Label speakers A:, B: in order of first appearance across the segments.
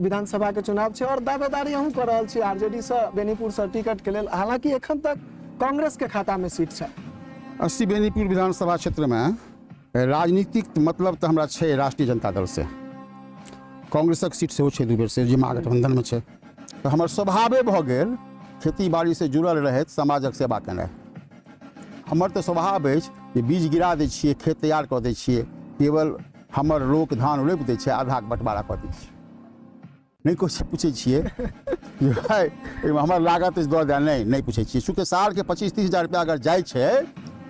A: विधानसभा के चुनाव है और दावेदारी अहूँ कर रहा छी आरजेडी से बेनीपुर से टिकट के लेल, हालांकि एखन तक कांग्रेस के खाता में सीट है।
B: 80 बेनीपुर विधानसभा क्षेत्र में राजनीतिक मतलब तो हमरा छे राष्ट्रीय जनता दल से, कांग्रेसक सीट से छे 2 बेर से जे महागठबंधन में छे। तो हमर स्वभावे भ गेल खेती बाड़ी से जुड़ल रहैत समाजक सेवा केनाइ। हमर तो स्वभाव अछि जे बीज गिरा दै छियै, खेत तैयार कऽ दै छियै, केवल हमर लोक धान रोपि दै छै, आधा बंटवारा कऽ दै छै, नहीं कुछ पूछे छियै कि भाई हमर लागत दऽ दे, नहीं पूछे छियै। चूँकि साल के 25-30 हजार रुपया अगर जाइ छै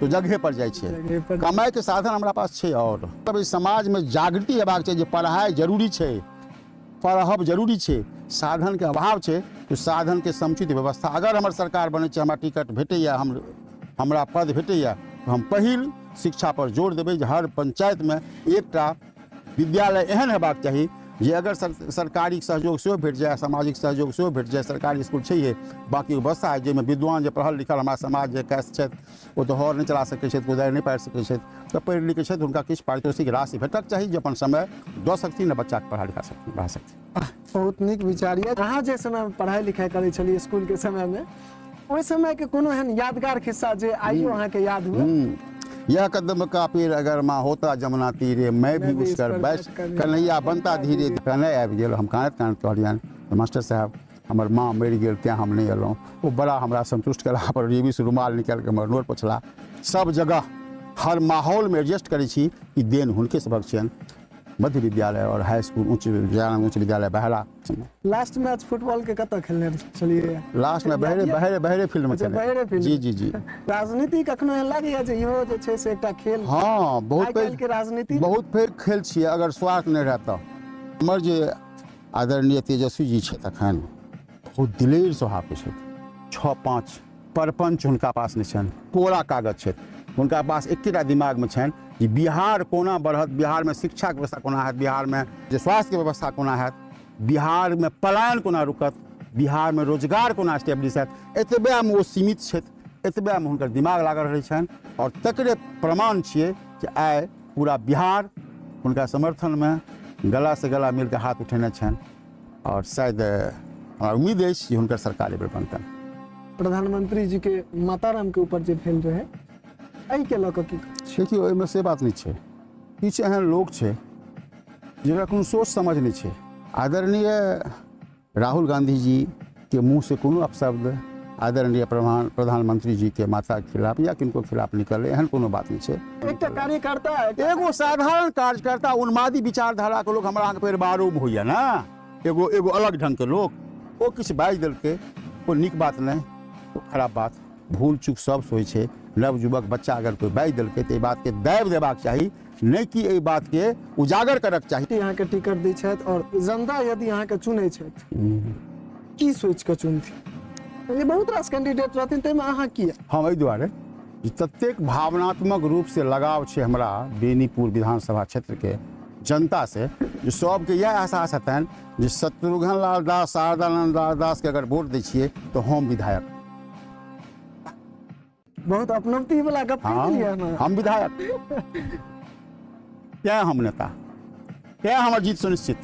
B: तो जगह पर जाइ छै, कमाई के साधन हमरा पास छै। और तब समाज में जागृति हेबाक छै जे पढ़ाई जरूरी छै, पढ़ब जरूरी छै, साधन के अभाव छै, तो साधन के समुचित व्यवस्था अगर हमर सरकार बने छै, हमरा टिकट भेटैया, हमरा पद भेटैया, तो हम पहिल शिक्षा पर जोर देबै जे हर पंचायत में एकटा विद्यालय एहन हेबाक चाही जे अगर सरकारी सहयोग से भेट जाए, सामाजिक सहयोग से भेट जाए, सरकारी स्कूल छै, बाकी व्यवस्था है जाहिमे विद्वान जे पढ़ल लिखल हमरा समाज जे कैस छथि ओ तो हर नहीं चला सकै छथि, कोदारि नहीं पारि सकै छथि, तऽ पढ़ि लिखै छथि हुनका किछु पारितोषिक राशि भेटक चाही जे अपन समय दऽ सकथिन, बच्चा के पढ़ा लिखा सकथिन, बढ़ा सकथिन।
A: बहुत नीक विचार है। अहाँ जे समय में पढ़ाई लिखाई करै छलियै स्कूल के समय में, ओहि समय के कोनो एहन यादगार खिस्सा जे आइयो अहाँ के याद हुए?
B: यह कदम का पेड़ अगर माँ होता जमुना तीरे, मैं भी उस कर बैठ कन्हैया बनता धीरे, कहने आबि गेल। हम कानत कहलियन मास्टर साहब हमर माँ मरि गेल तेँ हम नहीं अयलहुँ। वो बड़ा हमरा संतुष्ट कला पर रेबी से रुमाल निकाल के हमर नोर पोछला। सब जगह हर माहौल में एडजस्ट करै छी कि देन हुनके सबक छियनि। मध्य विद्यालय और हाई स्कूल उच्च विद्यालय बहरा।
A: लास्ट मैच फुटबॉल के कतऽ खेलने छलिए?
B: लास्ट में बहरे फील्ड में खेले। जी
A: राजनीति कखनो एहन लागैया जे इहो जे छै से एकटा खेल?
B: हाँ, बहुत
A: के राजनीति
B: बहुत पैघ खेल छियै अगर स्वार्थ नहीं रहता। हमर जे आदरणीय तेजस्वी जी छै तखन बहुत दिलेर स्वभाव के छै। 6-5 परपंच हुनका पास नहीं छनि, कोरा कागज छै हुनका पास। एकेटा दिमाग में छनि कि बिहार कोना बढ़त, बिहार में शिक्षा के व्यवस्था कोना हैत, बिहार में जे स्वास्थ्य के व्यवस्था कोना हैत, बिहार में पलायन कोना रुकत, बिहार में रोजगार कोना स्टेब्लिश हैत। एतबे में वो सीमित छथि, एतबे में हुनकर दिमाग लागल रहै छनि। और तकरे प्रमाण छियै कि आइ पूरा बिहार हुनका समर्थन में गला से गला मिलकर हाथ उठेने छनि। और शायद हमरा उम्मीद अछि जे हुनकर सरकार एहिबेर बनतनि।
A: प्रधानमंत्री जी के माताराम के ऊपर जे भेल रहे एहि के लऽ कऽ की
B: देखिए, ओहिमे से बात नहीं छै। किछु एहन लोग छै जकरा कोनो सोच समझ नहीं छै। आदरणीय राहुल गांधी जी के मुँह से कोनो अपशब्द आदरणीय प्रधानमंत्री जी के माता के खिलाफ या किनको खिलाफ निकले, एहन कोनो बात नहीं छै।
A: एकटा कार्यकर्ता,
B: एगो साधारण कार्यकर्ता, उन्मादी विचारधारा के लोग हमरा अहाँके परिवारों में होइए ना, एगो अलग ढंग के लोग, वो किछु बाजि देलकै, वो नीक बात नहीं, वो खराब बात। भूल चूक सब होइ छै। नवयुवक बच्चा अगर कोई बाजि देलकै तऽ एहि बात के दाबि देबाक चाही, नहीं कि एहि बात के उजागर करक चाही।
A: यहाँ के टिकट दै छथि और जनता यदि यहाँ के चुनै छथि की सोच के चुनथि? ये बहुत रास कैंडिडेट रहथिन, ताहिमे अहाँ की?
B: हम एहि दुआरे ततेक भावनात्मक रूप से लगाव छै हमरा बेनीपुर विधानसभा क्षेत्र के जनता से, जो सबके यह एहसास हेतनि जे शत्रुघ्न लाल दास, शारदानंद दास के अगर वोट दै छियै तो हम विधायक।
A: बहुत अपनत्ति वाला गप है ना।
B: हम विधायक क्या हम नेता, क्या हमारी जीत सुनिश्चित।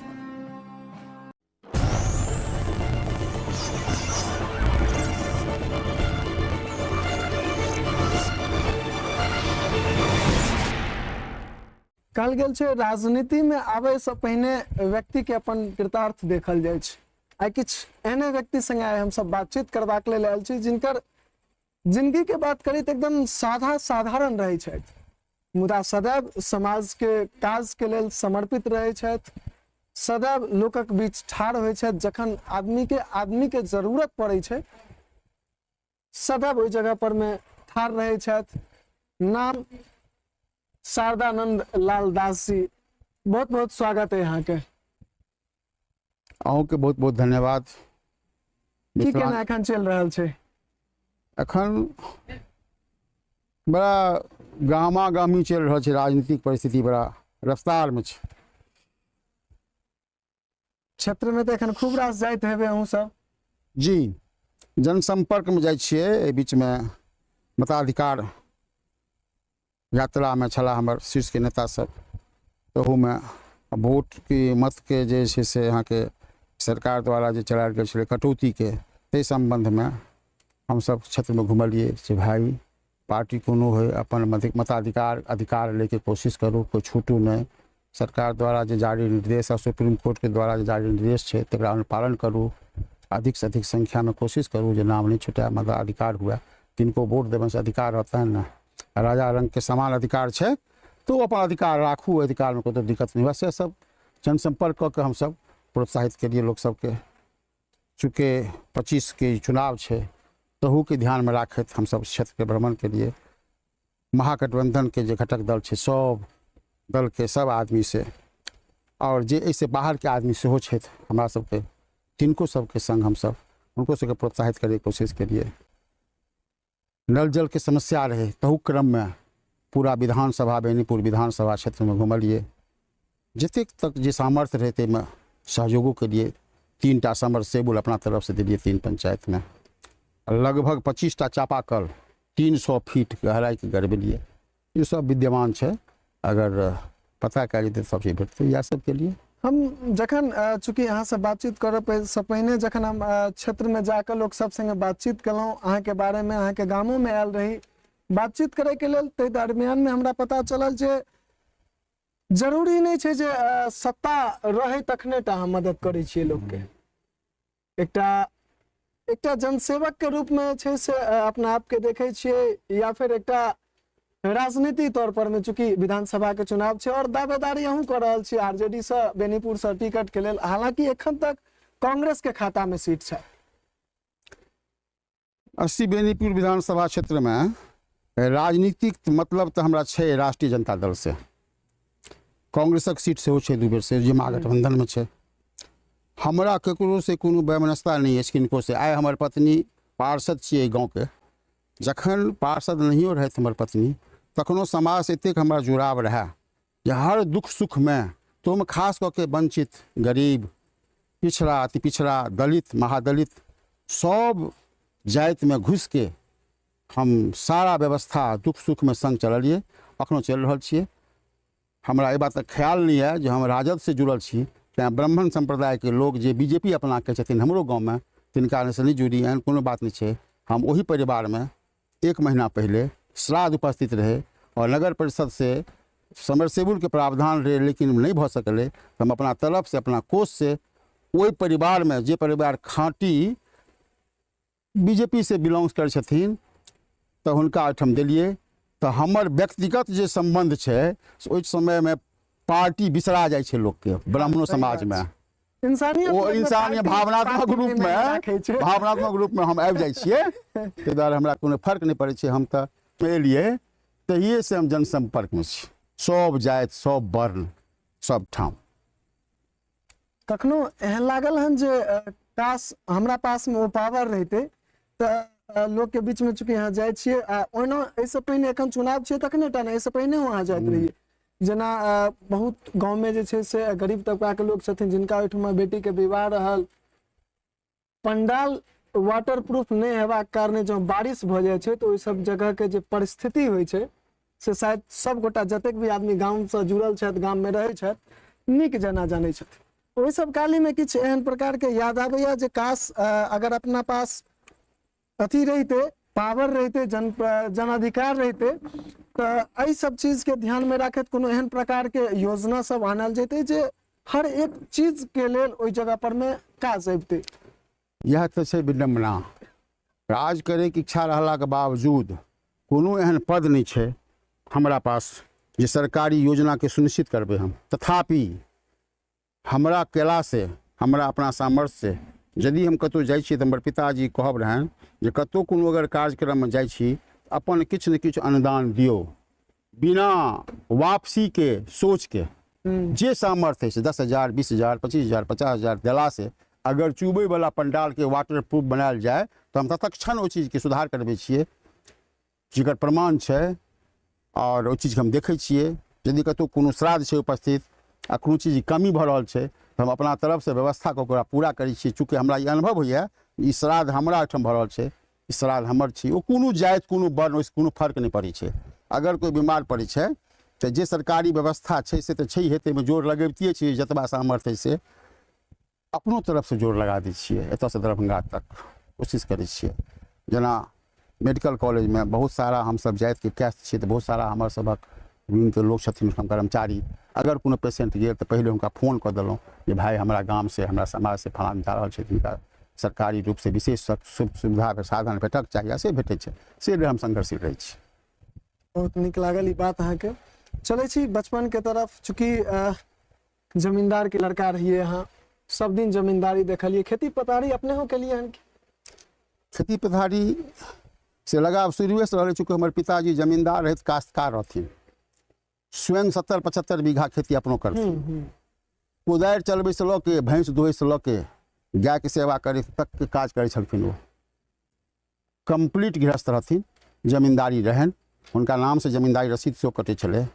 A: कहल गेल छै राजनीति में आबे से पहिने व्यक्ति के अपन कृतार्थ देखल जाय छै। आई किछु एहने व्यक्ति संगे आइ हम सब बातचीत करबाक लेल आयल छी जिनकर जिंदगी के बात करी तो एकदम साधारण रहे छथि, मुदा सदैव समाज के काज के लेल समर्पित रहे छथि, सदैव लोकक बीच ठाढ़ होइ छथि। जखन आदमी के जरूरत पड़े छै सदैव ओहि जगह पर में ठाढ़ रहे छथि। नाम शारदानंद लाल दास जी, बहुत बहुत स्वागत है यहाँ के।
B: अहूँके बहुत बहुत धन्यवाद।
A: की केना एखन चल रहल छै?
B: एखन बड़ा गामा गामी चल रहा है, राजनीतिक परिस्थिति बड़ा रफ्तार में छै।
A: क्षेत्र में तो एखन खूब रास जाइत हेबे अहूँ सब?
B: जी, जनसंपर्क में जाइ छियै। बीच में मताधिकार यात्रा में छला हमर शीर्ष के नेता सब, तहू में वोट के मत के जे छै से यहाँ के सरकार द्वारा जो चलायल गेल छलै कटौतीके ताहि सम्बन्धमे हमसब क्षेत्रमे घुमलिए जे भाई पार्टी कोनो होय अपन मताधिकार लेके कोशिश करू, कोई छूटू नहीं। सरकार द्वारा जो जारी निर्देश है, सुप्रीम कोर्ट के द्वारा जो जारी निर्देश है तकरा अनुपालन करू, अधिक से अधिक संख्या में कोशिश करू जे नाम नहीं छुटे, मताधिकार हुआ। किनको वोट देवे से अधिकार होता है ना, राजा रंग के समान अधिकार है तो अपन अधिकार राखू, अधिकार में कोई दिक्कत नहीं। वैसे सब जनसंपर्क करके हम सब प्रोत्साहित के लिए लोग सबके, चूँकि 25 के चुनाव है तहू के ध्यान में राखत हम सब क्षेत्र के भ्रमण के लिए महागठबंधन के जो घटक दल है सब दल के सब आदमी से और जे ऐसे बाहर के आदमी से हो हमरा सबके तिनको सबके संग हम सब उनको सबके प्रोत्साहित करे कोशिश करिए। नल जल के समस्या रहे तहू क्रम में पूरा विधानसभा बेनीपुर विधानसभा क्षेत्र में घुमलिए, जतेक तक जे सामर्थ्य रहे ताहिमे सहयोगों के लिए 3टा समरसेबुल अपना तरफ से दिलिए 3 पंचायत में, लगभग 25टा चापाकल 300 फीट गहराई के गड़बेलिए। ये सब विद्यमान है, अगर पता कल तो सब चीज भेटते इएह सबके लिए।
A: हम जखन चूँकि यहाँ से बातचीत करब से पहिने जखन हम क्षेत्र में जाकर लोग सब संगे बातचीत कलहुँ अहाँ के बारे में, अहाँ के गामों में आयल रही बातचीत करे के लेल, ते दरमियान में हमरा पता चलल जे जरूरी नहीं है जे सत्ता रहे तखने टा हम मदद करे छिए लोग के। एकटा जनसेवक के रूप में छै से अपना आप के देखे छिए या फिर एकटा राजनीति तौर पर में, चूंकि विधानसभा के चुनाव है और दावेदारी अहूँ कर रहल छी आरजेडी से बेनीपुर से टिकट के लेल, हालांकि एखन तक कांग्रेस के खाता में सीट है।
B: 80 बेनीपुर विधानसभा क्षेत्र में राजनीतिक मतलब तो हमरा छै राष्ट्रीय जनता दल से, कांग्रेसक सीट से हो छै 2 बेर से जे महागठबंधन में छै। हमरा ककरो से कोनो वैमनस्यता नहीं है किनको से। आइ हमर पत्नी पार्षद छियै गाँव के, जखन पार्षद नहियो रहत हमर पत्नी तखनो समाज से एतेक हमरा जुड़ाव रहे जे हर दुख सुख में तो में खास करके वंचित, गरीब, पिछड़ा, अति पिछड़ा, दलित, महादलित सब जात में घुस के हम सारा व्यवस्था दुख सुख में संग चलिए, अखनो चल रहा छे। हमरा ये बात ख्याल नहीं है जो हम राजद से जुड़ल छी, तें ब्राह्मण संप्रदाय के लोग जे बीजेपी अपना के छथिन हमरो गाँव में तिनका से नहीं जुड़ी, एहन कोनो बात नहीं है। हम वही परिवार में 1 महीना पहले श्राद्ध उपस्थित रहे और नगर परिषद से समरसेबुल के प्रावधान रहे लेकिन नहीं भ सकले, तो हम अपना तरफ से अपना कोष से वही परिवार में जे परिवार खाँटी बीजेपी से बिलोंग्स कर छथिन तो हुनका ओहिठाम दिलिए। तो हमर व्यक्तिगत जे संबंध है उस समय में पार्टी बिसरा जाए छे लोग के, ब्राह्मणों समाज में इंसानियत भावनात्मक रूप में हम आबि जाइ छियै, ताहि दुआरे हमरा कोनो फर्क नहीं पड़े छै। हम तो एलिए तहिए से हम जनसंपर्क में छी, सब जात सब वर्ण सब ठाम।
A: कखनो एहन लागल हन जे काश हमरा पास में वो पावर रहते तो लोग के बीच में, चूंकि यहाँ जाए छियै ओना ऐसे पहले एखन चुनाव छै तखने टा ऐसे पहले वहाँ जाइत रहिए, जना बहुत गाँव में जे छै से गरीब तबका के लोग छथिन जिनका ओहिठमा बेटी के विवाह रहल, पंडाल वाटर प्रूफ नहीं हेबाक कारणे जब बारिश भ जाए छै तो ओहि सब जगह के जे परिस्थिति होइ छै से शायद सब गोटा जतेक भी आदमी गाँव से जुड़ल छथि, गाँव में रहै छथि, नीक जना जानै छथिन। ओहि सब काली में किछु एहन प्रकार के याद आबैया जे काश अगर अपना पास अथी रहते, पावर रहते, जनाधिकार रहते तो एहि सब चीज के ध्यान में राखत कोनो एहन प्रकार के योजना सब आनल जेते जे हर एक चीज के लेल ओहि जगह पर में काज अबते।
B: यह तो छै विडम्बना, राज करे के इच्छा रहला के बावजूद कोनो एहन पद नहीं छै हमरा पास जे सरकारी योजना के सुनिश्चित करबे हम। तथापि हमरा केला से, हमरा अपना सामर्थ्य से यदि हम कतौ जाइ छी तो हमर पिताजी कहब रहन जे कतौ कोनो अगर कार्यक्रम में जाइ छी अपन किछु न किछु अनुदान दियो, बिना वापसी के सोच के जे सामर्थ्य है 10,000, 20,000, 25,000, 50,000 दिला से अगर चुबे वाला पंडाल के वाटर प्रूफ बनायल जाए तो हम तत्क्षण वो चीज के सुधार करबे छिए, जेकर प्रमाण है और वो चीज हम देखे छिए। यदि कतौ कोनो श्राद्ध है उपस्थित आ कोनो चीज कमी भ रहल है तो हम अपना तरफ से व्यवस्था को पूरा करै छिए। चूँकि हमरा ये अनुभव होइए ई श्राद्ध हमरा ओहिठाम भ रहल है, ई श्राद्ध हमर छी, ओ कोनो जाति कोनो वर्ण ओहिसँ कोनो फर्क नहीं पड़ै छै। अगर कोई बीमार पड़ै छै तो जे सरकारी व्यवस्था है से तो छै, ताहिमे जोर लगबिते छिए जतबा सामर्थ्य है से। अपनो तरफ से जोर लगा दै छियै, एतऽ से दरभंगा तक कोशिश करै छियै। जेना मेडिकल कॉलेज में बहुत सारा हमसब जातिके कैस्ट छियै तऽ बहुत सारा हमर सभक विंगके लोक छथिन, कर्मचारी, अगर कोनो पेशेंट गेल तऽ पहिले हुनका फोन कऽ देलहुँ जे भाइ हमरा गाम से हमरा समाज से फलाना जा रहल छै, जिनका सरकारी रूप से विशेष सुविधा साधन भेटक चाहिए से भेटै छै, से लेल हम संघर्षशील रहै छी।
A: बहुत नीक लागल ई बात अहाँके। चलै छी बचपन के तरफ, चूँकि जमींदार के लड़का रहिए अहाँ, सब दिन जमींदारी देखलिए, खेती पथारी अपने हो के लिए हन की?
B: खेती पथारी से लगाव शुरुए से रहे, चूँकि हमर पिताजी जमींदार रहे, काश्तकार रहथिन, स्वयं 70-75 बीघा खेती अपनो करथिन। कोदारि चलबै से लऽ के भैंस दुहै से लऽ के गाय के सेवा करे तक के काज करै छलखिन। ओ कंप्लीट गृहस्थ रहथिन, जमींदारी रहनि, हुनका नाम से जमींदारी रसीद सेहो कटै छलै,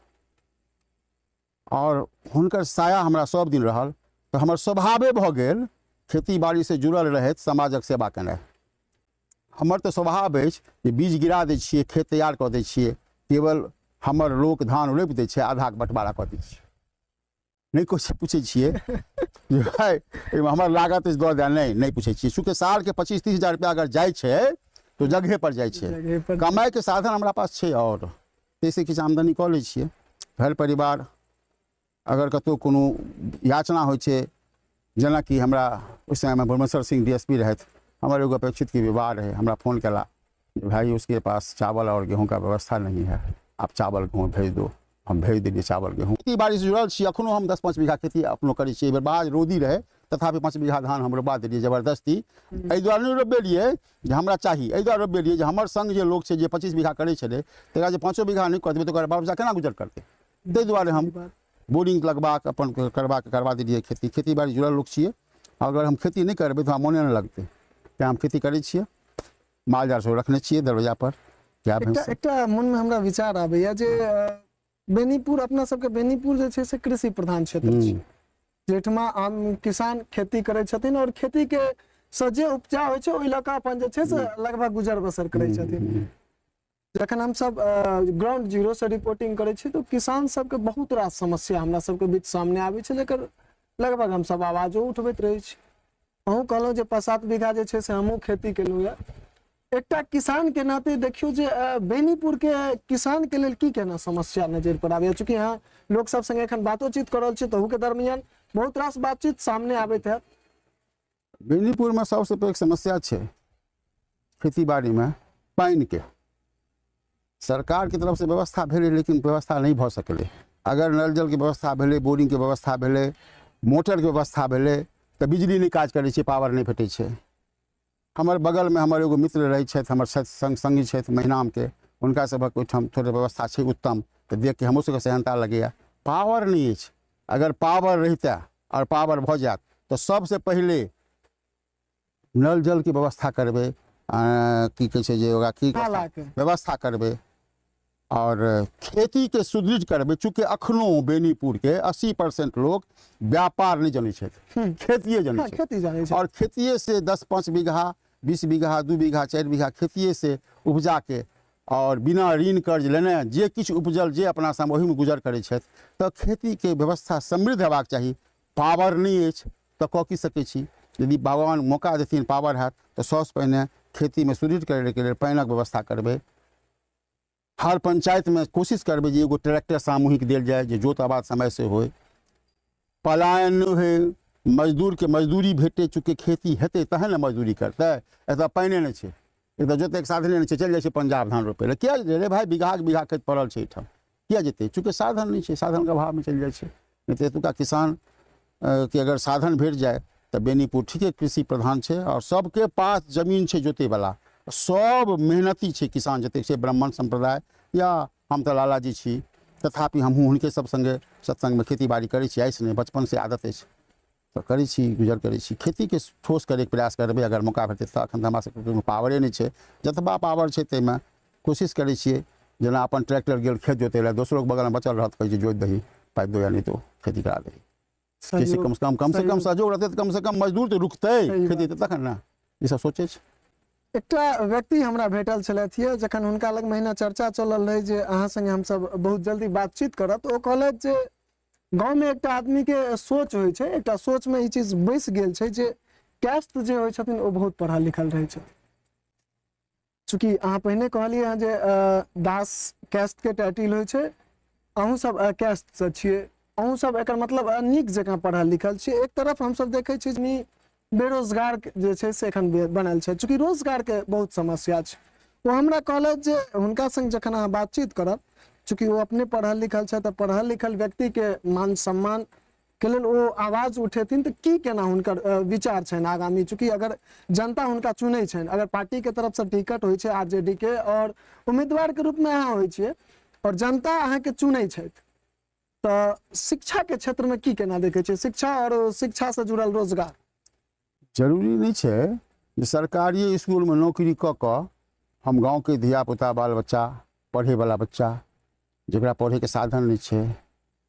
B: और हुनकर साया हमरा सब दिन रहल। तऽ हमर स्वभावे भऽ गेल खेती बाड़ी से जुड़ल रहैत समाजक सेवा केनाइ। हमर तऽ स्वभाव अछि जे बीज गिरा दै छियै, खेत तैयार कऽ दै छियै, केवल हमर लोक धान रोपि दै छै, आधाके बंटवारा कऽ दै छियै, नहीं कुछ पूछे छियै जे भाई हमर लागत अछि दऽ दे, नहीं पूछे छियै। चूँकि साल के 25-30 हजार रुपया अगर जाइ छै तो जगह पर जाइ छै, कमाई के साधन हमरा पास छै, और जैसे किछु आमदनी कऽ लै छियै। घर परिवार अगर कतौ कोनो याचना होइ छै, जेना कि हमरा उस समय में ब्रह्मेश्वर सिंह DSP रहथि, हमर एगो अपेक्षित के विवाह रहे, हमरा फोन कला भाई उसके पास चावल और गेहूं का व्यवस्था नहीं है, आप चावल गेहूँ भेज दो। हम भेज देलिए चावल गेहूँ। खेती बाड़ी से जुड़ल छी, अखनो हम 10-5 बीघा खेती अपनो करै छी। बाज रौदी रहे तथापि 5 बीघा धान हम रोपा देलिए जबरदस्ती, एहि दुआरे नहीं रोपबेलिए जे हमरा चाही, एहि दुआरे रोपबेलिए जे हमर संग जे लोक छै जे 25 बीघा करै छलै, तकरा जे 5 बीघा नहीं कऽ देबै तऽ ओकर बाल बच्चा केना गुजर करतै। ताहि दुआरे हम बोरिंग लगबाक अपन करवा देलिए। खेती बाड़ी जुड़ल लोक छियै, अगर हम खेती नहीं करबै तऽ हमरा मोने नहीं लगतै, तेँ हम खेती करै छियै। माल जाल सेहो रखने छियै दरवाजा पर।
A: एकटा मन में हमरा विचार आबैया जे बेनीपुर, अपना सबके बेनीपुर जे छै से कृषि प्रधान क्षेत्र छै, जेठमा आम किसान खेती करै छथिन, और खेती के से जे उपजा होइ छै ओहि लऽ कऽ अपन जे छै से लगभग गुजर बसर करै छथिन। जखन हम सब ग्राउंड जीरो से रिपोर्टिंग करै छी तो किसान सबके बहुत रास समस्या हमरा सबके बीच सामने आबै छै, लेकिन लगभग हम सब आवाजो उठबैत रहै छी। अहूँ कहलहुँ जे 5-7 बीघा जे छै से हमहूँ खेती केलहुँ यऽ। एकटा किसान के नाते देखियो जे बेनीपुर के किसान के लेल की केना समस्या नजर पर आबैया, चूँकि यहाँ लोक सब संगे एखन बातचीत कर रहल छी, तहू के दरमियान बहुत रास बातचीत सामने आबैत है।
B: बेनीपुर में सबसे पैघ समस्या छै खेती बाड़ी में पानि के। सरकार की तरफ से व्यवस्था भेलै, लेकिन व्यवस्था नहीं भऽ सकलै। अगर नल जल के व्यवस्था भेलै, बोरिंग के व्यवस्था भेलै, मोटर के व्यवस्था भेलै, तऽ बिजली नहीं काज करै छै, पावर नहीं भेटै छै। हमर बगल में हमर एगो मित्र रहै छथि, हमर संगी छथि महिनाम के, हुनका सभक ओहिठाम थोड़े व्यवस्था छै उत्तम, तऽ देख के हमरो सबके सहनता लगैया। पावर नहीं अछि, अगर पावर रहिता और पावर भऽ जायत तऽ सबसे पहिले नल जल के व्यवस्था करबै, की कहै छै जे ओकरा की व्यवस्था करबै, और खेती के सुदृढ़ करबै। चूँकि अखनो बेनीपुर के 80% लोग व्यापार नहीं जानै छथि, खेतिए जानै छथि, और खेतिए से 10-5 बीघा 20 बीघा 2 बीघा 4 बीघा खेतिए से उपजा के, और बिना ऋण कर्ज लेने जे किछु उपजल जे अपना सब ओही में गुजर करै छथि। तऽ खेती के व्यवस्था समृद्ध हेबाक चाही। पावर नहीं अछि तऽ कऽ की सकै छी, यदि भगवान मौका देथिन पावर हैत तऽ सबसँ पहिने खेती में सुदृढ़ करैके लेल पानिक व्यवस्था करबै। हर पंचायत में कोशिश करबै जे एगो ट्रैक्टर सामूहिक देल जाए, जे जोत आबाद समय से होय, पलायन नहीं होइ, मजदूर के मजदूरी भेटे। चूँकि खेती हेतै तहन ने मजदूरी करतै, एतऽ पानिए नहीं छै, एतऽ जोतैके साधने नहीं छै, चलि जाइ छै पंजाब धान रोपै लए। किया रे भाई, बीघा बीघा खेत पड़ल छै एहिठाम, किया जेतै? चूँकि साधन नहीं छै, साधन के अभाव में चलि जाइ छै। नहीं तऽ एतुका किसान के अगर साधन भेट जाए तऽ बेनीपुर ठीके कृषि प्रधान छै, और सबके पास जमीन छै जोते वाला, सब मेहनती छै किसान जतेक छै, ब्राह्मण संप्रदाय या हम तऽ लालाजी छी, तथापि हमहूँ हुनके सब संगे सत्संग में खेती बाड़ी करै छी। आइसँ नहीं, बचपन से आदत अछि, तऽ करै छी, गुजर करै छी। खेती के ठोस करैके प्रयास करबै अगर मौका भेटतै तऽ। एखन तऽ हमरा सबके कोनो पावरे नहीं छै, जतबा पावर छै ताहिमे कोशिश करै छियै। जेना अपन ट्रैक्टर गेल खेत जोतै लए, दोसरो के बगल में बचल रहत, कहै छै जोति दही, पाइप दो, या नहीं तो खेती करा दही। कम से कम सहयोग रहतै तऽ कम से कम मजदूर तऽ रुकतै, खेती तऽ तखन ने, ई सब सोचै छै।
A: एकटा व्यक्ति हमरा भेटल छलथि है, जखन हुनका लग महीना चर्चा चलल रहे जे अहाँ संगे हम सब बहुत जल्दी बातचीत करब, तो ओ कहलथि जे गांव में एक आदमी के सोच होइ छै, एक सोच में ई चीज बैस गेल छै जे कैस्ट जे होइ छथिन ओ बहुत पढ़ल लिखल रहै छथिन। चूँकि अहाँ पहिने कहलिए हँ जे दास कैस्ट के टाइटिल होइ छै, अहूँ सब कैस्ट से छियै, अहूँ सब एकर मतलब नीक जकाँ पढ़ल लिखल छियै। एक तरफ हम सब देखै छी जे बेरोजगार जे छै से एखन बनल छै, चूँकि रोजगार के बहुत समस्या छै। वो हमरा कहलथि जे हुनका संग जखन अहाँ बातचीत करब, चूँकि वो अपने पढ़ल लिखल छै, तऽ पढ़ल लिखल व्यक्ति के मान सम्मान के लेल ओ आवाज उठेथिन तऽ की केना हुनकर विचार छनि आगामी। चूँकि अगर जनता हुनका चुनै छनि, अगर पार्टी के तरफ से टिकट होइ छै आरजेडी के और उम्मीदवार के रूप में अहाँ होइ छियै और जनता अहाँके चुनै छथि, तऽ शिक्षा के क्षेत्र में की केना देखै छै, शिक्षा और शिक्षा से जुड़ल रोजगार?
B: जरूरी नहीं है जे सरकारी स्कूल में नौकरी कऽ कऽ हम गाँव के धिया पुता बाल बच्चा पढ़े वाला बच्चा जकरा पढ़े के साधन नहीं है,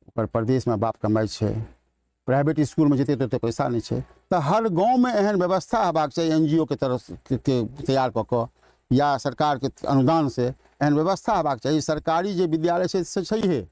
B: ओकर प्रदेश में बाप कमाई है, प्राइवेट स्कूल में जेते तो पैसा नहीं है, तो हर गाँव में एहन व्यवस्था हेबाक चाहिए NGO के तरफ के तैयार कऽ कऽ या सरकार के अनुदान से एहन व्यवस्था हेबाक चाहिए। सरकारी जे विद्यालय छै से छैहे,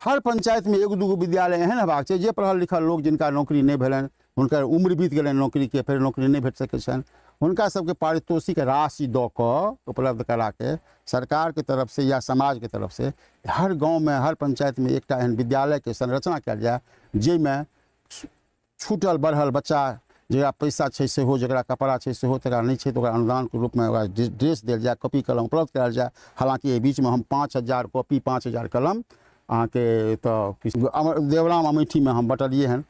B: हर पंचायत में एगो दूगो विद्यालय एहन हेबाक चाहिए जे पढ़ल लिखल लोग जिनका नौकरी नहीं भेलनि, हुनकर उम्र बीत गेलनि नौकरी के, फिर नौकरी नहीं भेट सकै छनि, हुनका सबके पारितोषिक राशि दऽ कऽ उपलब्ध करा के सरकार के तरफ से या समाज के तरफ से हर गांव में हर पंचायत में एकटा एहन विद्यालय के संरचना कयल जाय, जाहिमे छूटल बढ़ल बच्चा जकरा पैसा छै सेहो, जकरा कपड़ा छै सेहो, तकरा नहीं छै तऽ ओकरा अनुदान के रूप में ओकरा ड्रेस देल जाय, कॉपी कलम उपलब्ध करायल जाय। हालांकि एहि बीच में हम 5000 कॉपी 5000 कलम अहाँ के तो देवराम अमेठी में हम बटलिए हन,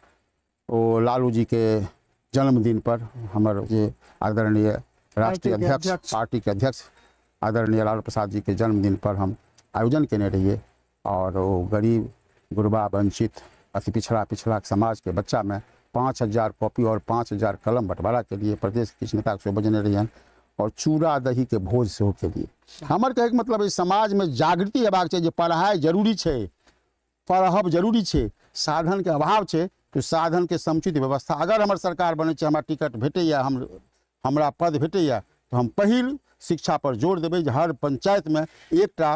B: ओ लालू जी के जन्मदिन पर हमर जे आदरणीय राष्ट्रीय अध्यक्ष पार्टी के अध्यक्ष आदरणीय लालू प्रसाद जी के जन्मदिन पर हम आयोजन केने रहिए, और वो गरीब गुरबा वंचित अति पिछड़ा समाज के बच्चा में 5000 कॉपी और 5000 कलम बंटवारा के लिए प्रदेश के किछु नेता से बजने रहिए, और चूड़ा दही के भोज सेहो के लिए। हमर कहे के मतलब समाज में जागृति हेबाक चाहिए जे पढ़ाई जरूरी छै, पढ़ब जरूरी छै, साधन के अभाव छै तो साधन के समुचित व्यवस्था। अगर हमर सरकार बने छै, हमरा टिकट भेटैया, हमरा पद भेटैया, तो हम पहिल शिक्षा पर जोर देबै जे हर पंचायत में एकटा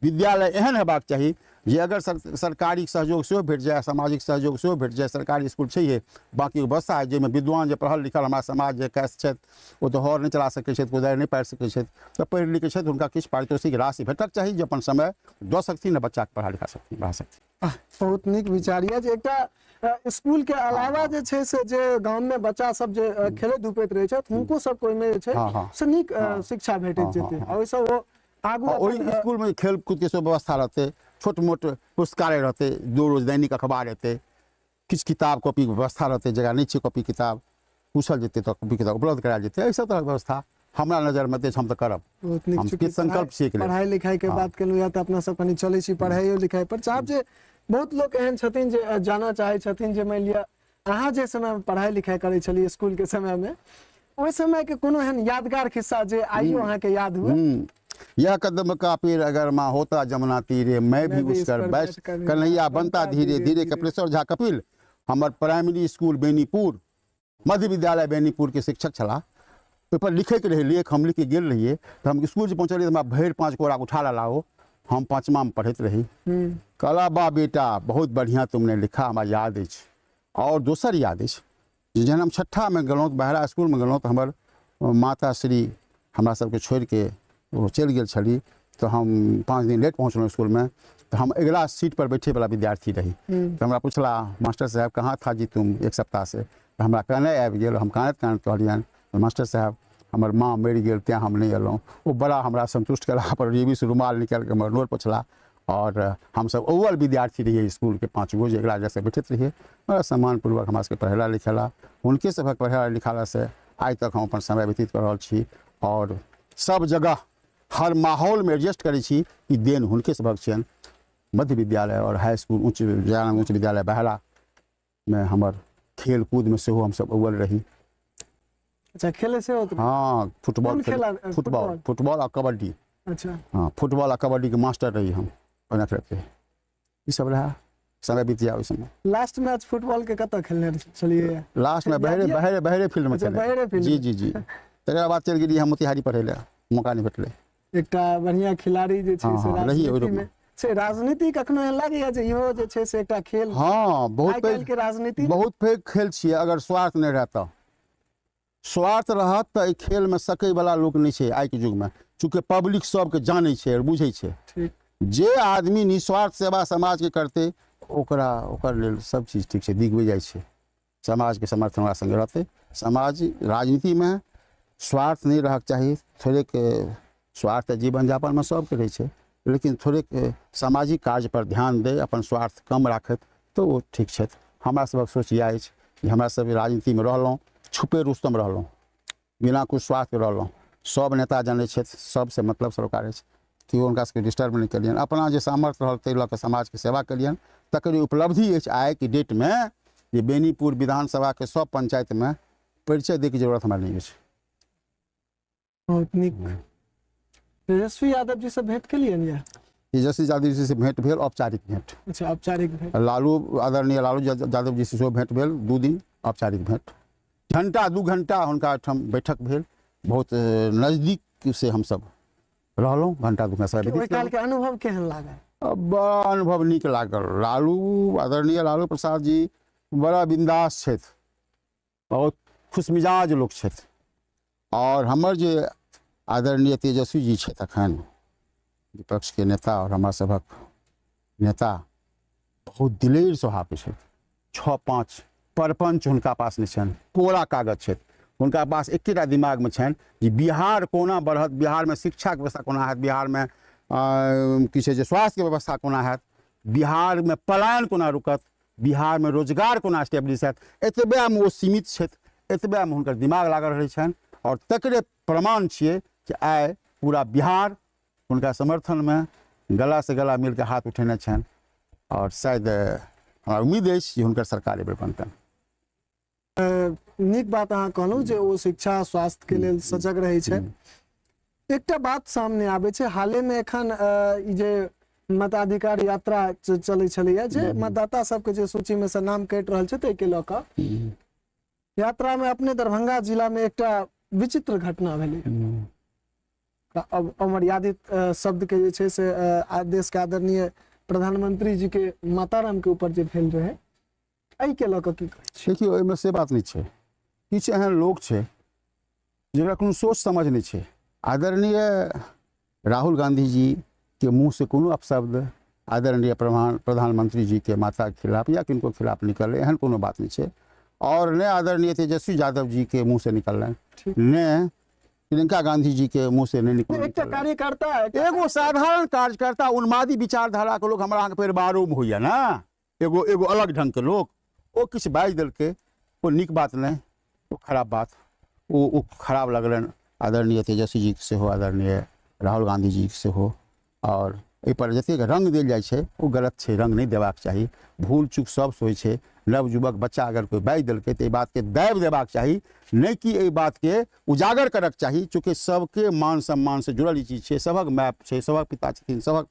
B: विद्यालय एहन हेबाक चाही जे अगर सरकारी सहयोग सेहो भेट जाए, सामाजिक सहयोग सेहो भेट जाए, सरकारी स्कूल छैहे, बाकी व्यवस्था है जाहिमे विद्वान जे पढ़ल लिखल हमरा समाज जे कैस छथि ओ तऽ हर नहीं चला सकै छथि, कोदारि नहीं पारि सकै छथि, तऽ पढ़ि लिखै छथि हुनका किछु पारितोषिक राशि भेटक चाही जे अपन समय दऽ सकथिन, बच्चा के पढ़ा लिखा सकथिन, बढ़ा सकथिन।
A: बहुत नीक विचार यऽ जे एकटा स्कूल के अलावा जे छै से जे गांव में बच्चा सब जे खेलैत धूपैत रहै छथि हुनको सबके ओहिमे जे छै से नीक शिक्षा भेटैत जेतै, और ओहिसँ ओ आगू
B: ओहि स्कूल में खेल कूद के सब व्यवस्था रहते, छोट मोट पुस्तकालय रहते, 2 रोज दैनिक अखबार रहते, किछु किताब कॉपी के व्यवस्था रहते, जगह नहीं छै कॉपी किताब पूछल जेतै तो कॉपी किताब उपलब्ध करायल जेतै, एहि सब तरह व्यवस्था हमरा नजर में हम तो करब। हम किछु संकल्प छियै के
A: पढ़ाई लिखाई के बात केलहुँ या तऽ अपना सब कनी चलै छी पढ़ाइयो लिखाई पर। चाहब जे बहुत लोग एहन छथिन जे जानना चाहे छथिन जे मान लिअ अहाँ जे समय में पढ़ाई लिखाई करै छलियै स्कूल के समय में, ओहि समय के कोनो एहन यादगार खिस्सा जे आइयो अहाँ के याद हुए?
B: यह कदम का पेड़ अगर माँ होता जमुना तीरे, मैं भी उस पर बैठ कन्हैया बनता धीरे धीरे, कपिलेश्वर झा कपिल हमर प्राइमरी स्कूल बेनीपुर मध्य विद्यालय बेनीपुर के शिक्षक छला, ओहि पर लिखे के रहे लेख, हम लिख के गेल रहिए, तो हम स्कूल जे पहुँचलियै हमरा भरि 5 कोरा उठा लाओ, हम 5मा में पढ़ैत रही, कहला बा बेटा बहुत बढ़िया तुमने लिखा, हमरा याद अछि। और दोसर याद अछि जहन हम 6ठा में गेलहुँ बहरा स्कूल में गेलहुँ, तो हमर माता श्री हमरा सबके छोड़ के वो चलि गेल छली, तो हम 5 दिन लेट पहुँचलहुँ स्कूल में, तो हम अगला सीट पर बैठे वाला विद्यार्थी रही, तो हमरा पूछला मास्टर साहब कहाँ था जी तुम 1 सप्ताह से, तो हमरा कहने आबि गेल, हम कानैत कहलियनि मास्टर साहब हमर माँ मरि गेल तेँ हम नहीं एलहुँ। वो बड़ा हमरा संतुष्ट कला पर जेबी से रुमाल निकाल के हमर नोर पोछला, और हम सब अव्वल विद्यार्थी रहिए स्कूल के 5 गो जे अगला जैसे बैठत रहिए, बड़ा सम्मानपूर्वक हमरा सबके पढ़ेला लिखेला, हुनके सबक पढ़ेला लिखाला से आइ तक हम अपन समय व्यतीत कर रहल छी, और सब जगह हर माहौल में एडजस्ट करै छी, ई देन हुनके सबक छियनि। मध्य विद्यालय और हाई स्कूल उच्च विद्यालय बहरा में हमर खेल कूद में सेहो हम सब अव्वल रही।
A: अच्छा खेले से होत?
B: हाँ फुटबॉल फुटबॉल और कबड्डी।
A: अच्छा
B: हाँ फुटबॉल और कबड्डी के मास्टर रही हम ओना खेलते, ई सब रहा समय बीतिया उस समय।
A: लास्ट मैच फुटबॉल के कतऽ खेलने छलिए?
B: लास्ट में बहरे फील्ड में खेले। जी तकर बाद चल गेलिए हम मोतिहारी पढ़े ले, मौका नहीं भेटले।
A: एकटा बढ़िया खिलाड़ी जे छै से
B: रही ओहि
A: राजनीति में से राजनीति कखनो एहन लागैया जे इहो जे छै से एकटा खेल
B: हाँ
A: आइ
B: बहुत
A: काल्हि के राजनीति
B: बहुत पैघ खेल छियै। अगर स्वार्थ नहीं रहता, स्वार्थ रहत तो खेल में सकै वाला लोग नहीं छै आइ के युग में, चूँकि पब्लिक सबके जानै छै और बुझै छै।
A: ठीक
B: जे आदमी निस्वार्थ सेवा समाज के करते ओकर लेल सब चीज ठीक छै, दिख जाइ छै। समाज के समर्थन हमरा संगे रहते। समाज राजनीति में स्वार्थ नहीं रहक चाहिए। थोड़ेक स्वार्थ जीवन यापन में सबके रहै छै, लेकिन थोड़ेक सामाजिक कार्य पर ध्यान दे, अपन स्वार्थ कम राखत तो वो ठीक छै। हमरा सबक सोच इएह अछि कि हमरा सब राजनीति में रहलहुँ, छुपे रुस्तम रहलहुँ, बिना कुछ स्वार्थ के रहलहुँ। सब नेता जानै छथि, सबसे मतलब सरकार अछि, केओ हुनका सबके डिस्टर्ब नहीं केलियनि। अपना जे सामर्थ्य रहल ताहि लऽ कऽ समाज के सेवा केलियनि। तकर उपलब्धि अछि आइ के डेट में जे बेनीपुर विधानसभा के सब पंचायत में परिचय दै के जरूरत हमरा नहीं अछि।
A: बहुत नीक। तेजस्वी यादव जी से भेंट केलियनि या?
B: तेजस्वी यादव जी से भेंट भेल, औपचारिक भेंट।
A: अच्छा, औपचारिक भेंट।
B: आदरणीय लालू यादव जी से सेहो भेंट भेल, 2 दिन औपचारिक भेंट। घंटा 2 घंटा हुनका ओहिठाम बैठक भेल। बहुत नजदीक से हमसब रहलहुँ, घंटा 2 घंटा।
A: ओहि काल के अनुभव केहन लागल?
B: बड़ा अनुभव नीक लागल। आदरणीय लालू प्रसाद जी बड़ा बिंदास छथि, बहुत खुशमिजाज लोक छथि। और हमर जे आदरणीय तेजस्वी जी छथि अखन विपक्ष के नेता और हमरा सभक नेता, बहुत दिलेर स्वभाव के छथि। 6-5 परपंच हुनका पास नहीं छनि, कोरा कागज छथि हुनका पास। एकेटा दिमाग में छनि जे बिहार कोना बढ़त, बिहार में शिक्षा के व्यवस्था कोना हैत, बिहार में कि छै जे स्वास्थ्य के व्यवस्था कोना हैत, बिहार में पलायन कोना रुकत, बिहार में रोजगार कोना स्टेब्लिश हैत। एतबे में ओ सीमित छथि, एतबे में हुनकर दिमाग लागल रहै छनि। और तकरे प्रमाण छियै कि आइ पूरा बिहार हुनका समर्थन में गला से गला मिल के हाथ उठेने छनि। और शायद हमरा उम्मीद अछि जे हुनकर सरकार एहिबेर बनतनि।
A: नीक बात अहाँ कहलहुँ जे ओ शिक्षा स्वास्थ्य के लेल सजग रहै छै। एकटा बात सामने आबै छै, हाले में एखन ई जे मताधिकार यात्रा चलै छलैया, जे मतदाता सबके जे सूची में से नाम कटि रहल छै, ताहिके लऽ कऽ यात्रा में अपने दरभंगा जिला में एकटा विचित्र घटना भेलै। अब अमर्यादित शब्द के जे छै से देश के आदरणीय प्रधानमंत्री जी के माताराम के ऊपर जे भेल रहे, एहि के लऽ कऽ की कहै छै?
B: देखियौ, एहिमे से बात नहीं छै। किछु एहन लोग छै जकरा कोनो सोच समझ नहीं छै। आदरणीय राहुल गांधी जी के मुंह से कोनो अपशब्द आदरणीय प्रधानमंत्री जी के माता के खिलाफ या किनको खिलाफ निकले, एहन कोनो बात नहीं छै। और न आदरणीय तेजस्वी यादव जी के मुंह से निकलना, न प्रियंका गांधी जी के मुंह से नहीं निकल।
A: कार्यकर्ता
B: एगो साधारण कार्यकर्ता, उन्मादी विचारधारा के लोग हमरा अहाँके परिवारों में होइया ना, एगो अलग ढंग के लोग, वो किछु बाजि देलकै, वो नीक बात नहीं, वो खराब बात, वो खराब लगलन आदरणीय तेजस्वी जी से हो, आदरणीय राहुल गांधी जी से हो। और एहि पर जतेक रंग देल जाइ छै वो गलत छै, रंग नहीं देबाक चाही। भूल चूक सब होइ छै। नवयुवक बच्चा अगर कोई बाजि देलकै तऽ एहि बात के दाबि देबाक चाही, नहीं कि एहि बात के उजागर करक चाही। चूँकि सबके मान सम्मान से जुड़ल ई चीज छै, सबक माय छै, सबक पिता छथिन, सबक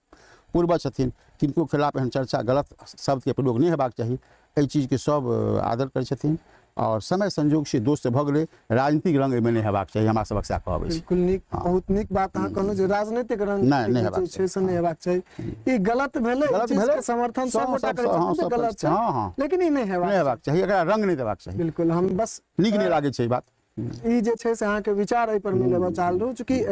B: पूर्वज छथिन। किनको खिलाफ एहन चर्चा गलत शब्द के प्रयोग नहीं हेबाक चाही। एहि चीज के सब आदर करै छथिन। और समय संजोग से दोस्त भऽ गेलै, राजनीतिक रंग एहिमे नहीं हेबाक चाही। हमरा सबक सएह कहब अछि।
A: बिल्कुल नीक, बहुत नीक बात अहाँ कहलहुँ जे राजनीतिक रंग
B: नहीं हेबाक
A: छै से नहीं हेबाक चाही। ई गलत भेलै, ई चीज के समर्थन सब गोटा करै छथिन जे गलत छै, लेकिन ई नहीं हेबाक
B: चाही, एकरा रंग नहीं देबाक चाही।
A: बिल्कुल, हम बस
B: नीक नहीं लागै छै ई बात।
A: ई जे छै से अहाँके विचार एहि पर मिलेबा चाहल रहूँ, चूँकि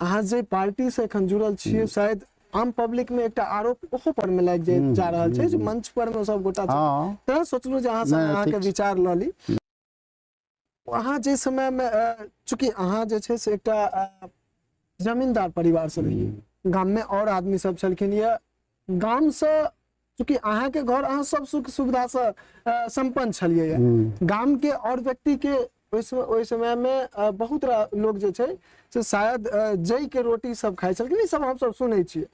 A: अहाँ जे पार्टी से एखन जुड़ल छियै, शायद आम पब्लिक में एकटा आरोप ओहो पर में लागि जा रहल छै जे मंच पर में सब गोटा छै, तें सोचलहुँ जे अहाँ से अहाँके विचार लऽ ली। अहाँ जे समय में चूँकि अहाँ जे छै से एकटा जमींदार परिवार से रहियै, गाम में और आदमी सब छलखिन, या गाम से चूँकि अहाँ के घर अहाँ सब सुख सुविधा से संपन्न छलियै, गाम के और व्यक्ति के ओहि समय में बहुत लोग जे छै से शायद जई के रोटी सब खाइ छलखिन, ई सब हम सब सुनै छियै।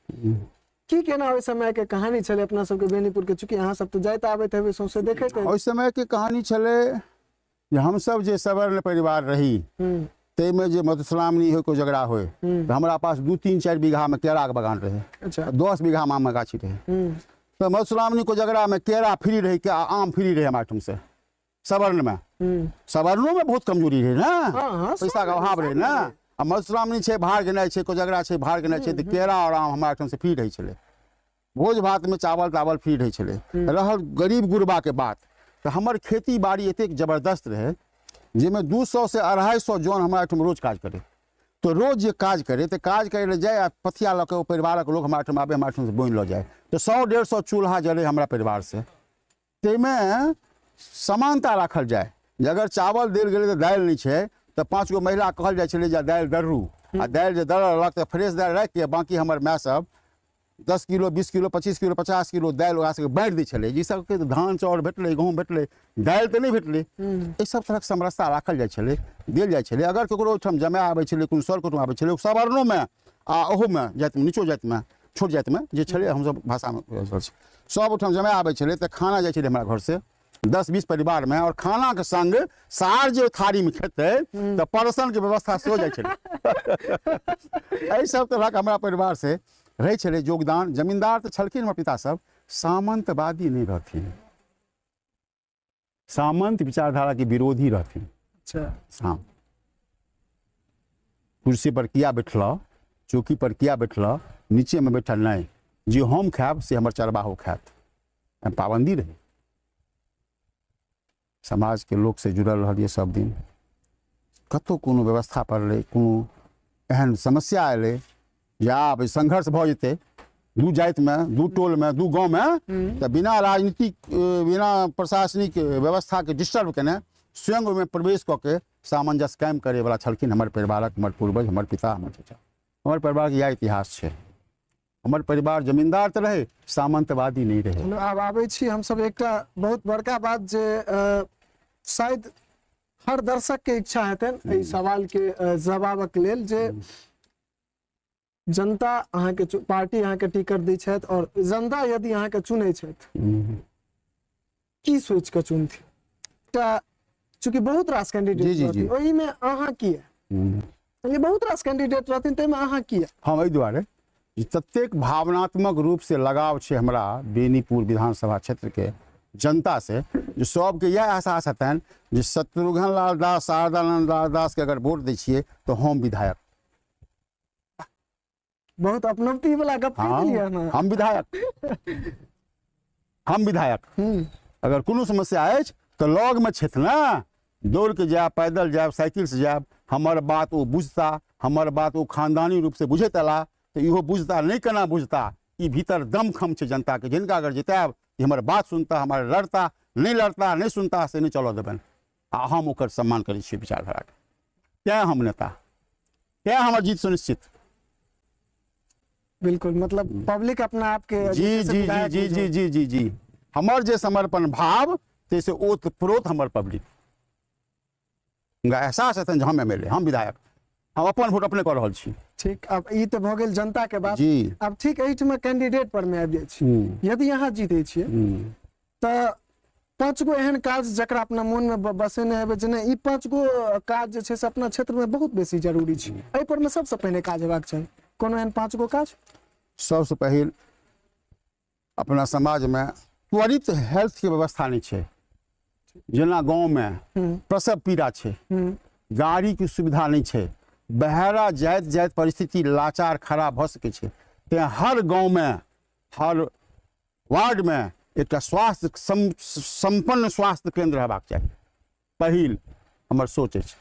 A: की केना ओहि समय के कहानी छलै अपना सबके बेनीपुर के? चूँकि अहाँ सब तो जाइत आबैत हेबै, सौंसे देखैत हेबै।
B: ओहि समय के कहानी छलै जे हमसब जे सवर्ण परिवार रही, ताहिमे जे मधुश्रावणी हो, कोई झगड़ा हो, तो हमारा पास 2-3-4 बीघा में केरा के बगान रहे।
A: अच्छा।
B: 10 बीघा में आम गाछी रहे। तो मधुश्रावणी को झगड़ा में केरा फ्री रही, के आम फ्री रहे हमारे से सवर्ण में। सवर्णों में बहुत कमजोरी रहे ना, पैसा का अभाव रहे ना। आ मधुश्रावणी छै, भार गेनाइ छै, कोजगरा छै, भार गेनाइ छै, तो केरा और आम हमारे से फ्री रही छले। भोज भात में चावल तावल फ्री रहै छलै। रहल गरीब गुरबा के बात, तो हमर खेती बाड़ी एतेक जबरदस्त रहे जिसमें 200 से 250 जन हमारा एहिठाम रोज काज करे। तो रोज जे काज करे तो काज करे ले जाए, पथिया लऽ के परिवारक लोग हमारा एहिठाम आबे, हमारा एहिठाम से बोनि लऽ जाए। तो 100-150 चूल्हा जले हमारा परिवार से। ताहिमे समानता राखल जाए, जे अगर चावल देल गेलै तो दालि नहीं छै तो 5 गो महिला कहल जाइ छलै जे दालि दर्रू, आ दालि जे दर्रलक तो फ्रेश दालि राखि के बाकी हमर माय सब 10 किलो 20 किलो 25 किलो 50 किलो दालि ओकरा सबके बाँटि दै छलै। जी सबके तो धान चाउर भेटलै, गहूँम भेटलै, दालि तो नहीं भेटलै। एहि सब तरहक समरसता राखल जाइ छलै, देल जाइ छलै। अगर ककरो ओहिठाम जमाए आबै छलै, कोनो सर कुटुम आबै छलै, सवर्णोमे आ ओहोमे जातिमे, नीचो जातिमे, छोट जातिमे जे छलै, हमसब भाषामे सब ओहिठाम जमाए आबै छलै तऽ खाना जाइ छलै हमरा घर से 10-20 परिवार में, और खाना के संग सार जे थारी में खेते तो परसन के व्यवस्था सेहो जाइ छलै। एहि सब तरहक हमरा परिवार से रहै छलै योगदान। जमींदार तो छलखिन हमर पिता सब, सामंतवादी नहीं रहथिन, सामंत विचारधारा के विरोधी रहथिन।
A: अच्छा,
B: हाँ, कुर्सी पर किया बैठल, चौकी पर किया बैठल, नीचे में बैठल नहीं, जे हम खायब से हमर चरवाहो खायत। पाबंदी रहे, समाज के लोग से जुड़ल रहिए सब दिन। कतौ कोनो व्यवस्था पड़लै, कोनो एहन समस्या अयलै या आब संघर्ष भऽ जेतै दू जाति में, दू टोल में, दू गाँव में, तो बिना राजनीतिक, बिना प्रशासनिक व्यवस्था के डिस्टर्ब केने स्वयं ओहिमे प्रवेश कऽ के सामंजस्य कायम करे वाला छलखिन हमर परिवारक, हमर पूर्वज, हमर पिता, हमर चाचा। हमर परिवार के इएह इतिहास छै। हमर परिवार जमींदार तो रहे, सामंतवादी नहीं रहे।
A: आब आबै छी हमसब एकटा बहुत बड़का बात जे शायद हर दर्शक के इच्छा हेतन एहि सवाल के जवाबक लेल, जे जनता अहाँ के पार्टी अहाँ के टिकट दै छथि और जनता यदि अहाँ के चुनै छथि, की सोच के चुनथि? चूंकि बहुत रास कैंडिडेट रहथिन, ओहि में अहाँ की ये बहुत रास कैंडिडेट रहथिन, ताहिमे अहाँ की?
B: हम एहि दुआरे ततेक भावनात्मक रूप से लगाव छै हमरा बेनीपुर विधानसभा क्षेत्र के जनता से, जो सबके यह एहसास हेतन जे शत्रुघ्न लाल दास, शारदानंद दास के अगर वोट दै छियै तो हम विधायक।
A: बहुत अपनत्ति वाला गप कह दिया ना।
B: हम विधायक, हम विधायक। अगर कोनो समस्या अछि तो लग में छथि ना, दौड़ के जायब, पैदल जायब, साइकिल से जायब, हमर बात वो बुझता, हमर बात वो खानदानी रूप से बुझैत अला, तो इहो बुझता नहीं, केना बुझता, ई भीतर दमखम छै जनता के, जिनका अगर जितायब हमर बात सुनता, हमारे लड़ता, नहीं सुनता से नहीं चलो देबन। आ हम ओकर सम्मान करै छियै विचारधारा के, तैं हम नेता, तैं हमर जीत सुनिश्चित।
A: बिल्कुल, मतलब पब्लिक अपना आप के
B: जी जी जी जी जी जी जी जी हमर जे समर्पण भाव तैसे ओत प्रोत हमर पब्लिक एहसास हेतन जे हम एमएलए, हम विधायक, हम अपन वोट अपने कर रहल छी।
A: ठीक, अब ई तो भ गेल जनता के बात।
B: जी,
A: अब ठीक, एहिठमा कैंडिडेट पर में आबि जाइ छी। यदि अहाँ जीते छियै त 5 गो एहन काज जकरा अपना मन में बसेने हेबै जे ई 5 गो काज जे छै से अपना क्षेत्र में बहुत बेसी जरूरी छै, एहि पर में सबसे पहिने काज हेबाक चाही। कोनो एहन 5 गो काज?
B: सबसे पहिल अपना समाज में त्वरित हेल्थ के व्यवस्था नहीं छै। जेना गाँव में प्रसव पीड़ा छै, गाड़ी की सुविधा नहीं छै, बहरा जाइत परिस्थिति लाचार खराब भ सकै छै, तें हर गाँव में, हर वार्ड में एक स्वास्थ्य संपन्न स्वास्थ्य केंद्र हेबाक चाही। पहिल हमर सोच अछि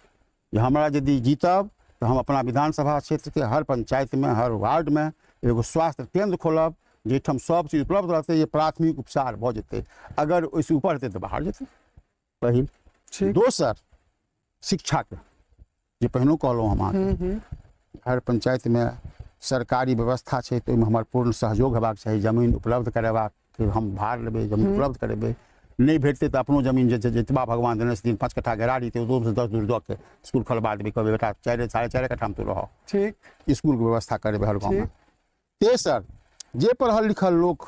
B: जे हमरा यदि जीतब तो हम अपना विधानसभा क्षेत्र के हर पंचायत में, हर वार्ड में एगो स्वास्थ्य केंद्र खोलब, जेठाम सब चीज उपलब्ध रहते, ये प्राथमिक उपचार भ जेतै। अगर ओहिसे ऊपर हेतै तो बाहर जेतै। पहिल। दोसर शिक्षा के, जे पहिनो कहलहुँ हम अहाँके, हर पंचायत में सरकारी व्यवस्था छै तो ओहिमे हमर पूर्ण सहयोग हेबाक चाही। जमीन उपलब्ध करेबाक हम भार लेबै, जमीन उपलब्ध करेबै। नहीं भेटतै तो अपनो जमीन जतबा भगवान देने छथिन, 5 कट्ठा घेरारी तो 2 से 10 दूर दऽ के स्कूल खोलबा देबै, कहबै बेटा 4.5 कट्ठा में तो रह।
A: ठीक,
B: स्कूल के व्यवस्था करेबै हर गाँव में। तेसर, जे पढ़ल लिखल लोक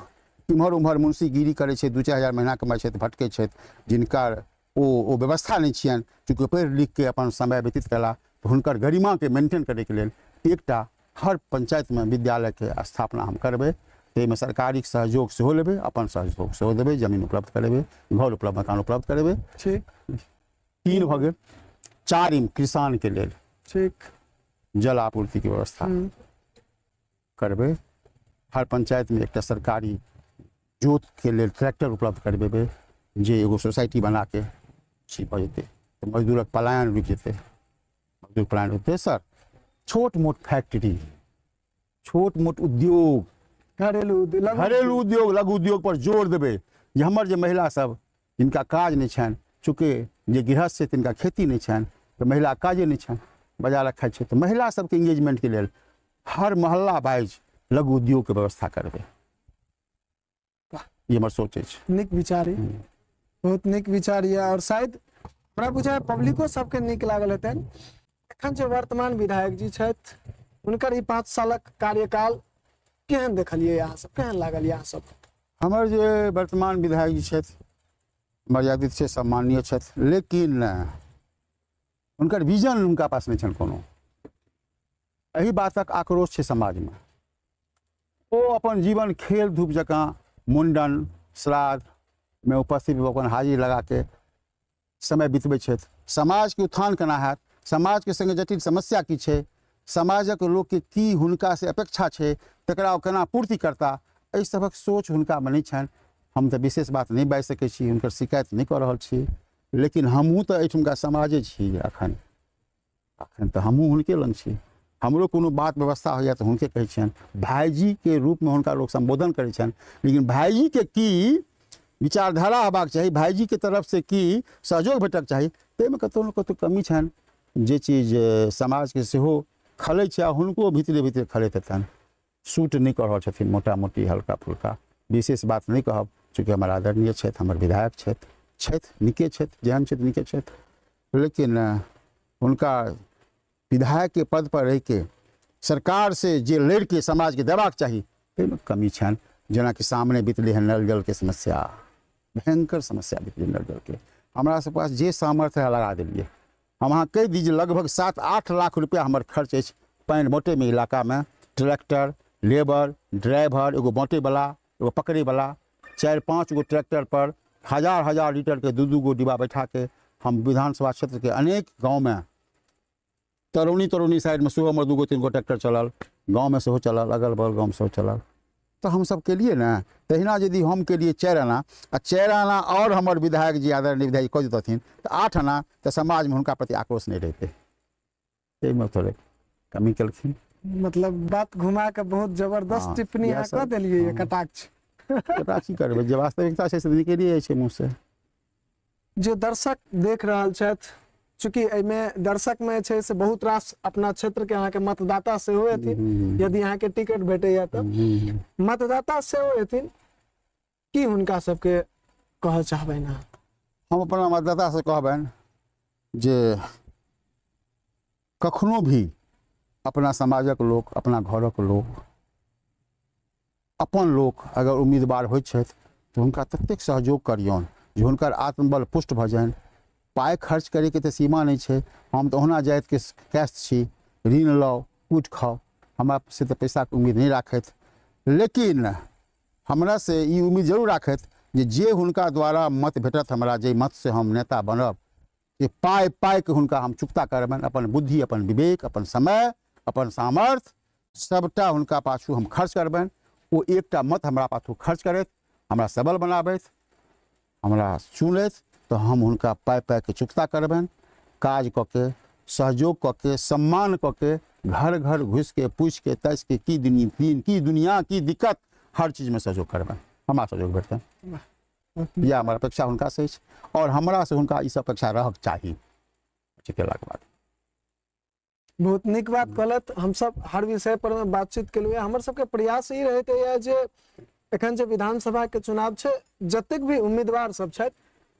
B: इम्हर उम्हर मुंशीगिरी करै छै, 2-4 हजार महीना कमाइ छथि, भटकै छथि, जिनकर ओ व्यवस्था नहीं छियनि, चूँकि पढ़ि लिख के अपन समय व्यतीत कला, तो हुनकर गरिमा के मेंटेन करे के लेल एकटा हर पंचायत में विद्यालय के स्थापना हम करबै। ताहिमे सरकारी सहयोग सेहो लेबै, अपन सहयोग सेहो देबै, जमीन उपलब्ध करेबै, घर उपलब्ध, मकान उपलब्ध करेबै।
A: ठीक,
B: 3 भऽ गेल। 4 किसान के लेल
A: ठीक,
B: जल आपूर्ति के व्यवस्था करबै। हर पंचायत में एक सरकारी जोत के लिए ट्रैक्टर उपलब्ध करबेबे जे एगो सोसाइटी बना के छी भऽ जेतै तऽ मजदूरक पलायन रुकि जेतै। मजदूर पलायन होते सर, छोट मोट फैक्ट्री, छोट मोट उद्योग,
A: घरेलू
B: उद्योग, लघु उद्योग पर जोर देबै जे हमर जे महिला सब जिनका काज नहीं छनि, चूँकि जे गृहस्थ छै तिनका खेती नहीं छनि तऽ महिला काजे नहीं छनि, बाजार खाइ छै, तऽ महिला सबके इंगेजमेंट के लेल हर मोहल्ला वाइज लघु उद्योग के व्यवस्था करबै। ये हमर सोच अछि।
A: नीक विचार है, बहुत नीक विचार है। और शायद हमरा बुझाय पब्लिको सबके नीक लागल हेतनि। एखन जे वर्तमान विधायक जी छथि हुनकर ई 5 सालक कार्यकाल केहन देखलियै अहाँ सब, केहन लागल अहाँ सब?
B: हमर जे वर्तमान विधायक जी छथि मर्यादित छै, सम्माननीय छथि, लेकिन हुनकर विजन हुनका पास नहीं छनि कोनो। एही बातक आक्रोश छै समाज में। ओ अपन जीवन खेल धूप जकाँ मुंडन श्राद्ध में उपस्थित अपन हाजिरी लगा के समय बितबै छथि। समाज के उत्थान केना हैत, समाज के संगे जटिल समस्या की छै, समाजक लोक के की हुनका से अपेक्षा छै, तकरा ओ केना पूर्ति करता, एहि सभक सोच हुनका में नहीं छनि। हम तऽ विशेष बात नहीं बाजि सकै छी, हुनकर शिकायत नहीं कऽ रहल छी, लेकिन हमहूँ तऽ एहिठुमका समाजे छी। अखन तऽ हमहूँ हुनके लग छी। हमरो कोनो बात व्यवस्था होइए तऽ हुनके कहै छियनि। भाईजी के रूप में हुनका लोग संबोधन करै छनि, लेकिन भाईजी के की विचारधारा हेबाक चाही, भाईजी के तरफ से की सहयोग भेटक चाही, ताहिमे कतहु ने कतहु कमी छनि। जे चीज समाज के सेहो खलै छै, हुनको भीतरे भीतरे खलैत हेतनि। सूट नहीं कऽ रहल छथिन, मोटा मोटी हल्का फुल्का, विशेष बात नहीं कहब, चूँकि हमर आदरणीय छथि, हमर विधायक छथि, नीके छथि, जेहन छथि नीके छथि, लेकिन हुनका विधायक के पद पर रह के सरकार से जे लड़ के समाज के देबाक चाही ताहिमे कमी छनि। जेना कि सामने बितलै हन नल जल के समस्या, भयंकर समस्या बितलै नल जल के। हमरा सब पास जे सामर्थ्य है लगा देलिए। हम अहाँ कहि दी जे लगभग 7-8 लाख रुपया हमर खर्च अछि पानि बाँटे में इलाका में। ट्रैक्टर, लेबर, ड्राइवर, एगो बाँटे वाला, एगो पकड़े वाला, 4-5 गो ट्रैक्टर पर हजार लीटर के 2-2 गो डिब्बा बैठा के हम विधानसभा क्षेत्र के अनेक गाँव में, तरौनी साइड में सेहो हमर 2 गो 3 गो ट्रैक्टर चलल, गाँव में सेहो चलल, अगल बगल गाँव में सेहो चलल। तो हम सब के लिए ना तहिना यदि हम के लिए 4 आना आ 4 आना और हमर विधायक जी आदरणीय विधायक कह देथिन तो 8 आना, तो समाज में हुनका प्रति आक्रोश नहीं रहते। ताहिमे थोड़े कमी केलखिन।
A: मतलब बात घुमा के बहुत जबरदस्त टिप्पणी अहाँ कऽ देलियै, कटाक्ष।
B: कटाक्ष की करबै, जे वास्तविकता छै से निकलिए जाइ छै मुँह से।
A: जो दर्शक देख रहल छथि, चूँकि एहिमे दर्शक में छै से बहुत रास अपना क्षेत्र के अहाँ के मतदाता सेहो हेथिन, यदि अहाँ के टिकट भेटैया तऽ मतदाता सेहो हेथिन, की हुनका सबके कहऽ चाहबनि अहाँ?
B: हम अपना मतदाता से कहबनि जे कखनो भी अपना समाजक लोक, अपना घरक लोक, अपन लोक अगर उम्मीदवार होइत छथि तऽ हुनका ततेक सहयोग करियौन जे हुनकर आत्मबल पुष्ट भऽ जाइन। पाइ खर्च करैके तऽ सीमा नहीं छै। हम तऽ ओहना जाइत के कैस्ट छी, ऋण लाउ कूट खाओ, हमरा से तऽ पैसा के उम्मीद नहीं राखैत, लेकिन हमरा से ई उम्मीद जरूर राखैत जे हुनका द्वारा मत भेटत हमरा, जे मत से हम नेता बनब, जे पाइ के हुनका हम चुकता करबनि। अपन बुद्धि, अपन विवेक, अपन समय, अपन सामर्थ्य सबटा हुनका पाछू हम खर्च करबनि। ओ एकटा मत हमरा पाछू खर्च करैत, हमरा सबल बनाबैत, हमरा चुनैत, तो हम हुनका पाइ के चुकता करबनि। काज कऽ के, सहयोग कऽ के, सम्मान कऽ के, घर घर घुस के, पूछ के, तैस के की दुनिया की दिक्कत, हर चीज में सहयोग करबनि। हमरा सहयोग भेटतनि, या हमर अपेक्षा हुनका से अछि, और हमरा से हुनका ई सब अपेक्षा रहक चाही। केलाके बाद
A: बहुत नीक बात कहलत। हम सब हर विषय पर में बातचीत केलिए। हमर सबके प्रयास ई रहते है जे एखन जे विधानसभा के चुनाव छै, जतेक भी उम्मीदवार सब छथि,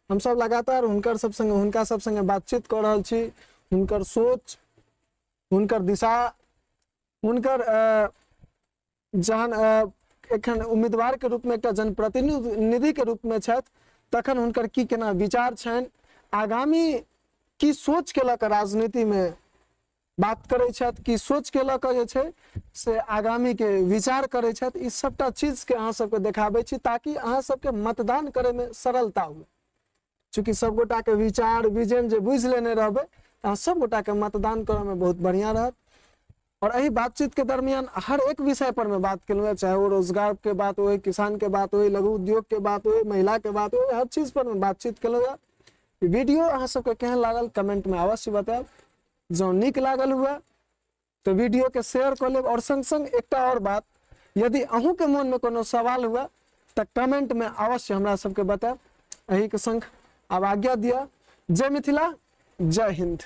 A: हम सब लगातार हुनका सब संगे बातचीत कर रहल छी। हुनकर सोच, हुनकर दिशा, हुनकर जहन एखन उम्मीदवार के रूप में, एकटा जनप्रतिनिधि के रूप में छथि, तखन हुनकर की केना विचार छनि, आगामी की सोच के लऽ कऽ राजनीति में बात करै छथि, की सोच के लऽ कऽ जे छै से आगामी के विचार करै छथि, ई सबटा चीज के अहाँ सबके देखाबै छी ताकि अहाँ सबके मतदान करे में सरलता हुए। चूँकि सब गोटा के विचार विजन जे बुझ लेने रहबै, अहाँ सब गोटा के मतदान करे में बहुत बढ़िया रहत। और यही बातचीत के दरमियान हर एक विषय पर मैं बात करूँगा, चाहे वो रोजगार के बात हो, किसान के बात हो, लघु उद्योग के बात हो, महिला के बात हो, हर चीज पर मैं बातचीत करूँगा। वीडियो अहाँ सबके केहन लागल कमेंट में अवश्य बताएब। जो नीक लागल हुआ तो वीडियो के शेयर कर लेब। और संग संग एकटा और बात, यदि अहूँ के मन में कोनो सवाल हुआ तो कमेंट में अवश्य हमरा सबके बताएब। यही के संग अब आज्ञा दिया। जय मिथिला, जय हिंद।